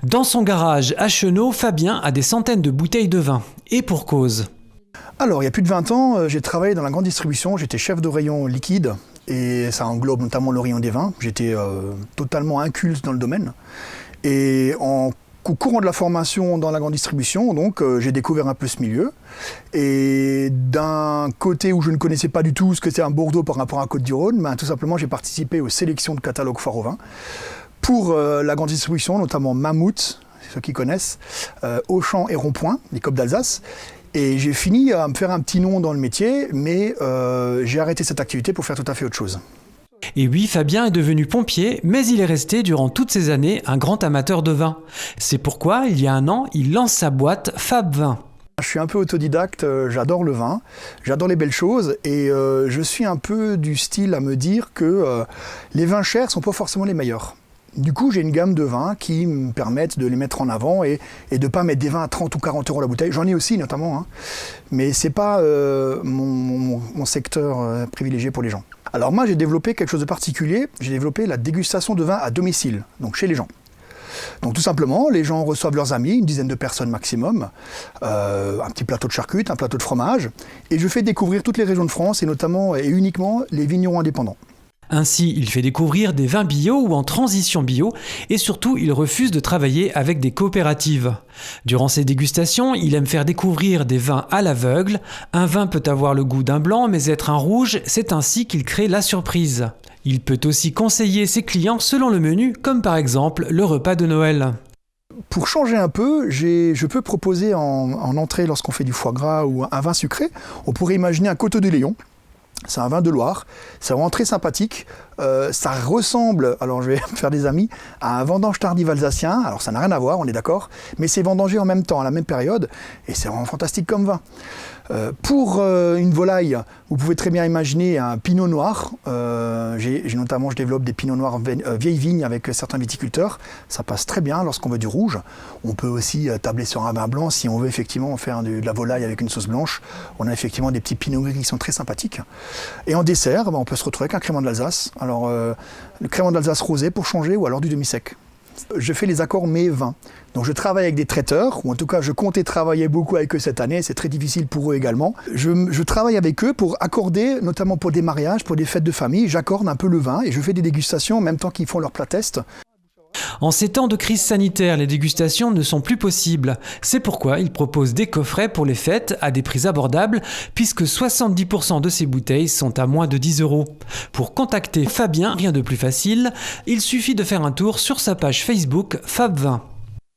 Dans son garage à Chenot, Fabien a des centaines de bouteilles de vin. Et pour cause. Alors, il y a plus de 20 ans, j'ai travaillé dans la grande distribution, j'étais chef de rayon liquide, et ça englobe notamment le rayon des vins. J'étais totalement inculte dans le domaine. Et au courant de la formation dans la grande distribution, donc, j'ai découvert un peu ce milieu. Et d'un côté où je ne connaissais pas du tout ce que c'est un Bordeaux par rapport à Côte-du-Rhône, tout simplement j'ai participé aux sélections de catalogue Foire au Vin pour la grande distribution, notamment Mammouth, ceux qui connaissent, Auchan et Rond-Point, les COP d'Alsace. Et j'ai fini à me faire un petit nom dans le métier, mais j'ai arrêté cette activité pour faire tout à fait autre chose. Et oui, Fabien est devenu pompier, mais il est resté durant toutes ces années un grand amateur de vin. C'est pourquoi, il y a un an, il lance sa boîte Fab Vin. Je suis un peu autodidacte, j'adore le vin, j'adore les belles choses et je suis un peu du style à me dire que les vins chers ne sont pas forcément les meilleurs. Du coup, j'ai une gamme de vins qui me permettent de les mettre en avant et de ne pas mettre des vins à 30 ou 40 euros la bouteille. J'en ai aussi notamment, mais ce n'est pas mon secteur privilégié pour les gens. Alors moi, j'ai développé quelque chose de particulier, j'ai développé la dégustation de vin à domicile, donc chez les gens. Donc tout simplement, les gens reçoivent leurs amis, une dizaine de personnes maximum, un petit plateau de charcutes, un plateau de fromage, et je fais découvrir toutes les régions de France et notamment et uniquement les vignerons indépendants. Ainsi, il fait découvrir des vins bio ou en transition bio et surtout, il refuse de travailler avec des coopératives. Durant ses dégustations, il aime faire découvrir des vins à l'aveugle. Un vin peut avoir le goût d'un blanc mais être un rouge, c'est ainsi qu'il crée la surprise. Il peut aussi conseiller ses clients selon le menu, comme par exemple le repas de Noël. Pour changer un peu, je peux proposer en entrée, lorsqu'on fait du foie gras ou un vin sucré, on pourrait imaginer un Coteau de Léon. C'est un vin de Loire, c'est vraiment très sympathique, ça ressemble, alors je vais me faire des amis, à un vendange tardive alsacien, alors ça n'a rien à voir, on est d'accord, mais c'est vendangé en même temps, à la même période, et c'est vraiment fantastique comme vin. Pour une volaille, vous pouvez très bien imaginer un pinot noir, je développe des pinots noirs vieilles vignes avec certains viticulteurs, ça passe très bien lorsqu'on veut du rouge. On peut aussi tabler sur un vin blanc si on veut effectivement faire de la volaille avec une sauce blanche, on a effectivement des petits pinots gris qui sont très sympathiques. Et en dessert, on peut se retrouver avec un crément de l'Alsace. Alors, le crément de l'Alsace rosé pour changer ou alors du demi-sec. Je fais les accords mets vins. Donc je travaille avec des traiteurs, ou en tout cas je comptais travailler beaucoup avec eux cette année, c'est très difficile pour eux également. Je travaille avec eux pour accorder, notamment pour des mariages, pour des fêtes de famille, j'accorde un peu le vin et je fais des dégustations en même temps qu'ils font leur plat test. En ces temps de crise sanitaire, les dégustations ne sont plus possibles. C'est pourquoi il propose des coffrets pour les fêtes à des prix abordables, puisque 70% de ces bouteilles sont à moins de 10 €. Pour contacter Fabien, rien de plus facile, il suffit de faire un tour sur sa page Facebook Fab Vin.